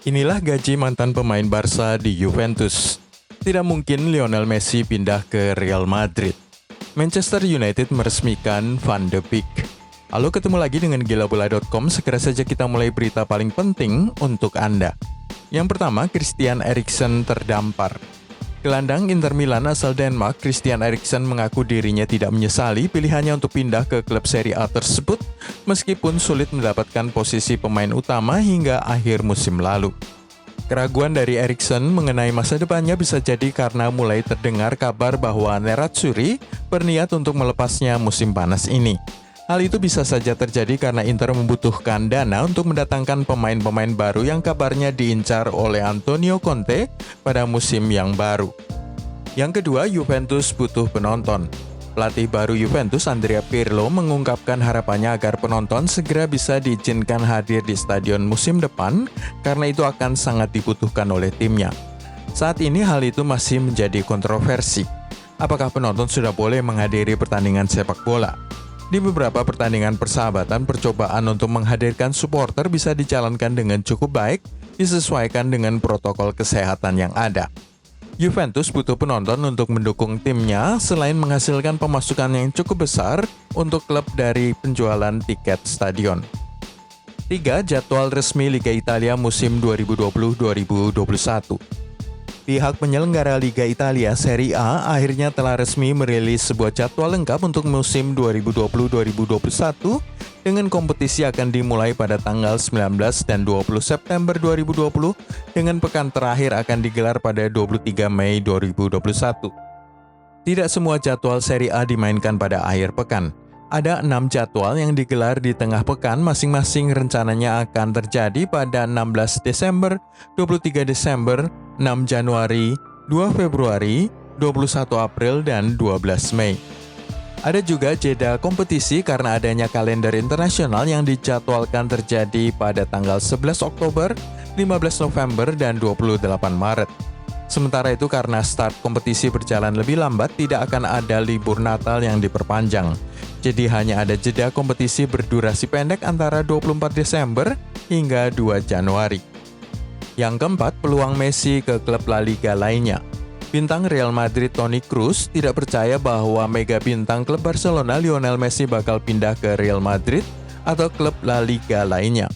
Inilah gaji mantan pemain Barca di Juventus. Tidak mungkin Lionel Messi pindah ke Real Madrid. Manchester United meresmikan Van de Beek. Halo, ketemu lagi dengan gilabola.com. Segera saja kita mulai berita paling penting untuk Anda. Yang pertama, Christian Eriksen terdampar. Gelandang Inter Milan asal Denmark, Christian Eriksen mengaku dirinya tidak menyesali pilihannya untuk pindah ke klub Serie A tersebut, meskipun sulit mendapatkan posisi pemain utama hingga akhir musim lalu. Keraguan dari Eriksen mengenai masa depannya bisa jadi karena mulai terdengar kabar bahwa Nerazzurri berniat untuk melepasnya musim panas ini. Hal itu bisa saja terjadi karena Inter membutuhkan dana untuk mendatangkan pemain-pemain baru yang kabarnya diincar oleh Antonio Conte pada musim yang baru. Yang kedua, Juventus butuh penonton. Pelatih baru Juventus, Andrea Pirlo, mengungkapkan harapannya agar penonton segera bisa diizinkan hadir di stadion musim depan karena itu akan sangat dibutuhkan oleh timnya. Saat ini hal itu masih menjadi kontroversi. Apakah penonton sudah boleh menghadiri pertandingan sepak bola? Di beberapa pertandingan persahabatan, percobaan untuk menghadirkan supporter bisa dijalankan dengan cukup baik, disesuaikan dengan protokol kesehatan yang ada. Juventus butuh penonton untuk mendukung timnya selain menghasilkan pemasukan yang cukup besar untuk klub dari penjualan tiket stadion. 3. Jadwal resmi Liga Italia musim 2020-2021. Pihak penyelenggara Liga Italia Serie A akhirnya telah resmi merilis sebuah jadwal lengkap untuk musim 2020-2021 dengan kompetisi akan dimulai pada tanggal 19 dan 20 September 2020 dengan pekan terakhir akan digelar pada 23 Mei 2021. Tidak semua jadwal Serie A dimainkan pada akhir pekan. Ada 6 jadwal yang digelar di tengah pekan, masing-masing rencananya akan terjadi pada 16 Desember, 23 Desember, 6 Januari, 2 Februari, 21 April, dan 12 Mei. Ada juga jeda kompetisi karena adanya kalender internasional yang dijadwalkan terjadi pada tanggal 11 Oktober, 15 November, dan 28 Maret. Sementara itu karena start kompetisi berjalan lebih lambat, tidak akan ada libur Natal yang diperpanjang. Jadi hanya ada jeda kompetisi berdurasi pendek antara 24 Desember hingga 2 Januari. Yang keempat, peluang Messi ke klub La Liga lainnya. Bintang Real Madrid Toni Kroos tidak percaya bahwa mega bintang klub Barcelona Lionel Messi bakal pindah ke Real Madrid atau klub La Liga lainnya.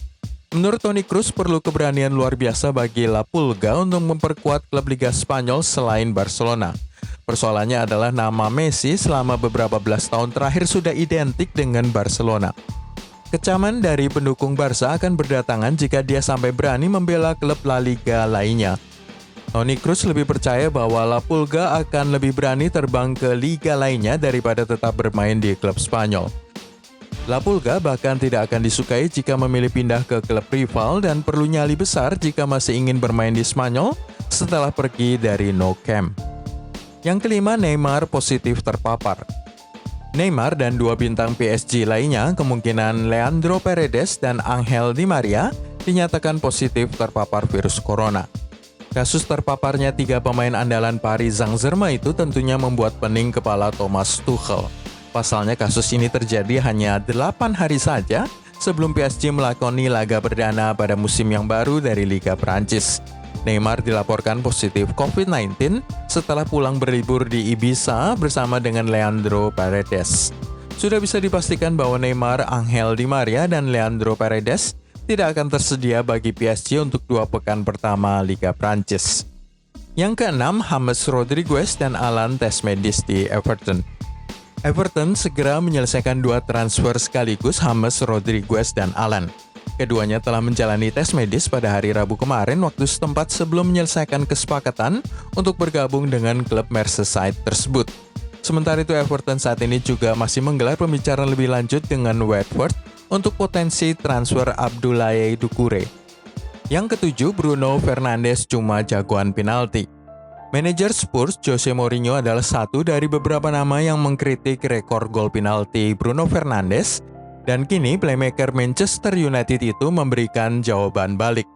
Menurut Toni Kroos, perlu keberanian luar biasa bagi La Pulga untuk memperkuat klub Liga Spanyol selain Barcelona. Persoalannya adalah nama Messi selama beberapa belas tahun terakhir sudah identik dengan Barcelona. Kecaman dari pendukung Barca akan berdatangan jika dia sampai berani membela klub La Liga lainnya. Toni Kroos lebih percaya bahwa La Pulga akan lebih berani terbang ke liga lainnya daripada tetap bermain di klub Spanyol. La Pulga bahkan tidak akan disukai jika memilih pindah ke klub rival dan perlu nyali besar jika masih ingin bermain di Spanyol setelah pergi dari Nou Camp. Yang kelima, Neymar positif terpapar. Neymar dan 2 bintang PSG lainnya, kemungkinan Leandro Paredes dan Angel Di Maria, dinyatakan positif terpapar virus corona. Kasus terpaparnya 3 pemain andalan Paris Saint-Germain itu tentunya membuat pening kepala Thomas Tuchel. Pasalnya kasus ini terjadi hanya 8 hari saja sebelum PSG melakoni laga perdana pada musim yang baru dari Liga Prancis. Neymar dilaporkan positif COVID-19 setelah pulang berlibur di Ibiza bersama dengan Leandro Paredes. Sudah bisa dipastikan bahwa Neymar, Angel Di Maria, dan Leandro Paredes tidak akan tersedia bagi PSG untuk 2 pekan pertama Liga Prancis. Yang keenam, James Rodriguez dan Alan tes medis di Everton. Everton segera menyelesaikan 2 transfer sekaligus, James Rodriguez dan Alan. Keduanya telah menjalani tes medis pada hari Rabu kemarin waktu setempat sebelum menyelesaikan kesepakatan untuk bergabung dengan klub Merseyside tersebut. Sementara itu Everton saat ini juga masih menggelar pembicaraan lebih lanjut dengan Watford untuk potensi transfer Abdoulaye Doucouré. Yang ketujuh, Bruno Fernandes cuma jagoan penalti. Manajer Spurs Jose Mourinho adalah satu dari beberapa nama yang mengkritik rekor gol penalti Bruno Fernandes, dan kini playmaker Manchester United itu memberikan jawaban balik.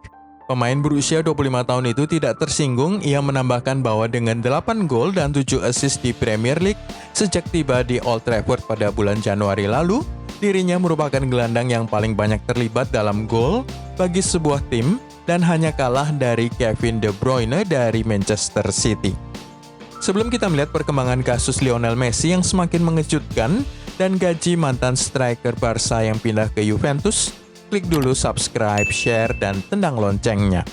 Pemain berusia 25 tahun itu tidak tersinggung. Ia menambahkan bahwa dengan 8 gol dan 7 assist di Premier League sejak tiba di Old Trafford pada bulan Januari lalu, dirinya merupakan gelandang yang paling banyak terlibat dalam gol bagi sebuah tim dan hanya kalah dari Kevin De Bruyne dari Manchester City. Sebelum kita melihat perkembangan kasus Lionel Messi yang semakin mengejutkan dan gaji mantan striker Barca yang pindah ke Juventus, klik dulu subscribe, share, dan tendang loncengnya.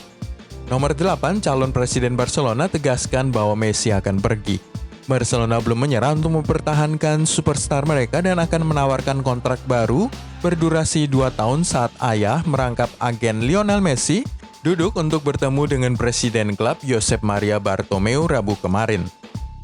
Nomor 8, calon presiden Barcelona tegaskan bahwa Messi akan pergi. Barcelona belum menyerah untuk mempertahankan superstar mereka dan akan menawarkan kontrak baru berdurasi 2 tahun saat ayah merangkap agen Lionel Messi duduk untuk bertemu dengan presiden klub Josep Maria Bartomeu Rabu kemarin.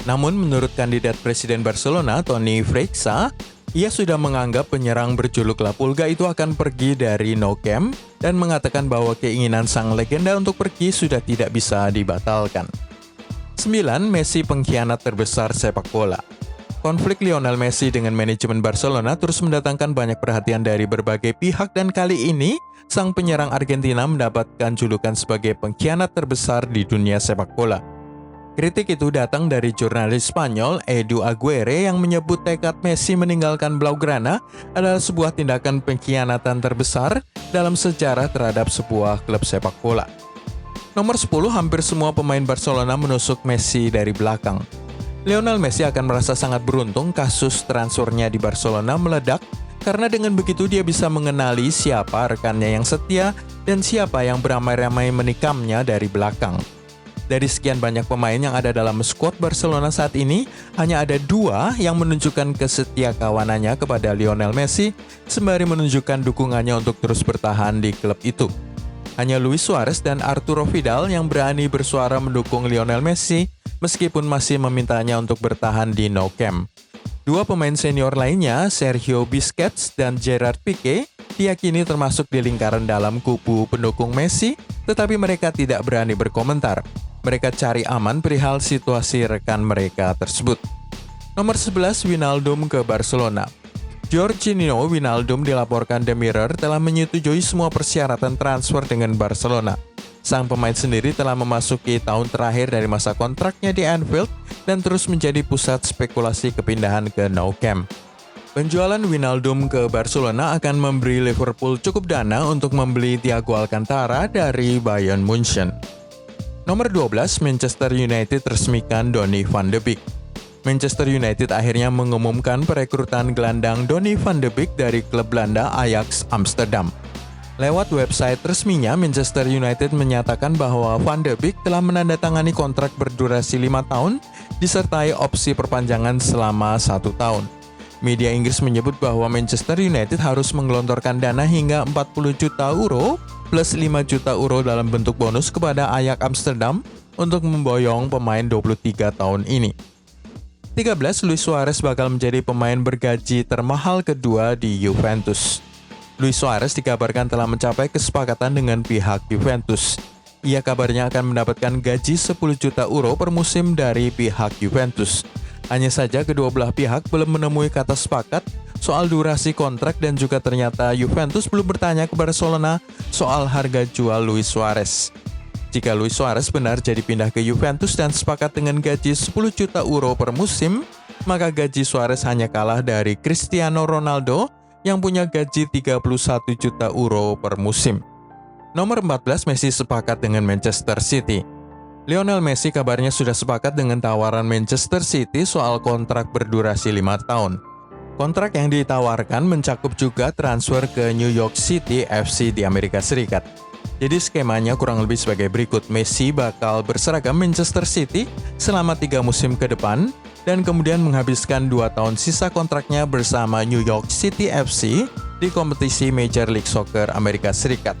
Namun menurut kandidat presiden Barcelona, Toni Freixa, ia sudah menganggap penyerang berjuluk La Pulga itu akan pergi dari Nou Camp dan mengatakan bahwa keinginan sang legenda untuk pergi sudah tidak bisa dibatalkan. 9. Messi pengkhianat terbesar sepak bola. Konflik Lionel Messi dengan manajemen Barcelona terus mendatangkan banyak perhatian dari berbagai pihak dan kali ini sang penyerang Argentina mendapatkan julukan sebagai pengkhianat terbesar di dunia sepak bola. Kritik itu datang dari jurnalis Spanyol Edu Aguirre yang menyebut tekad Messi meninggalkan Blaugrana adalah sebuah tindakan pengkhianatan terbesar dalam sejarah terhadap sebuah klub sepak bola. Nomor 10, hampir semua pemain Barcelona menusuk Messi dari belakang. Lionel Messi akan merasa sangat beruntung kasus transfernya di Barcelona meledak karena dengan begitu dia bisa mengenali siapa rekannya yang setia dan siapa yang beramai-ramai menikamnya dari belakang. Dari sekian banyak pemain yang ada dalam skuad Barcelona saat ini, hanya ada 2 yang menunjukkan kesetiakawanannya kepada Lionel Messi, sembari menunjukkan dukungannya untuk terus bertahan di klub itu. Hanya Luis Suarez dan Arturo Vidal yang berani bersuara mendukung Lionel Messi, meskipun masih memintanya untuk bertahan di Nou Camp. 2 pemain senior lainnya, Sergio Busquets dan Gerard Piqué, diyakini termasuk di lingkaran dalam kubu pendukung Messi, tetapi mereka tidak berani berkomentar. Mereka cari aman perihal situasi rekan mereka tersebut. Nomor 11, Wijnaldum ke Barcelona. Georginio Wijnaldum dilaporkan The Mirror telah menyetujui semua persyaratan transfer dengan Barcelona. Sang pemain sendiri telah memasuki tahun terakhir dari masa kontraknya di Anfield dan terus menjadi pusat spekulasi kepindahan ke Nou Camp. Penjualan Wijnaldum ke Barcelona akan memberi Liverpool cukup dana untuk membeli Thiago Alcantara dari Bayern Munchen. Nomor 12, Manchester United resmikan Donny van de Beek. Manchester United akhirnya mengumumkan perekrutan gelandang Donny van de Beek dari klub Belanda Ajax Amsterdam. Lewat website resminya, Manchester United menyatakan bahwa Van de Beek telah menandatangani kontrak berdurasi 5 tahun disertai opsi perpanjangan selama 1 tahun. Media Inggris menyebut bahwa Manchester United harus menggelontorkan dana hingga 40 juta euro plus 5 juta euro dalam bentuk bonus kepada Ajax Amsterdam untuk memboyong pemain 23 tahun ini. 13, Luis Suarez bakal menjadi pemain bergaji termahal kedua di Juventus. Luis Suarez dikabarkan telah mencapai kesepakatan dengan pihak Juventus. Ia kabarnya akan mendapatkan gaji 10 juta euro per musim dari pihak Juventus. Hanya saja kedua belah pihak belum menemui kata sepakat soal durasi kontrak dan juga ternyata Juventus belum bertanya ke Barcelona soal harga jual Luis Suarez. Jika Luis Suarez benar jadi pindah ke Juventus dan sepakat dengan gaji 10 juta euro per musim, maka gaji Suarez hanya kalah dari Cristiano Ronaldo yang punya gaji 31 juta euro per musim. Nomor 14, Messi sepakat dengan Manchester City. Lionel Messi kabarnya sudah sepakat dengan tawaran Manchester City soal kontrak berdurasi 5 tahun. Kontrak yang ditawarkan mencakup juga transfer ke New York City FC di Amerika Serikat. Jadi skemanya kurang lebih sebagai berikut. Messi bakal berseragam Manchester City selama 3 musim ke depan dan kemudian menghabiskan 2 tahun sisa kontraknya bersama New York City FC di kompetisi Major League Soccer Amerika Serikat.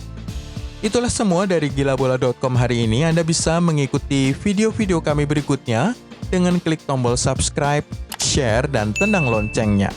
Itulah semua dari gilabola.com hari ini. Anda bisa mengikuti video-video kami berikutnya dengan klik tombol subscribe, share, dan tendang loncengnya.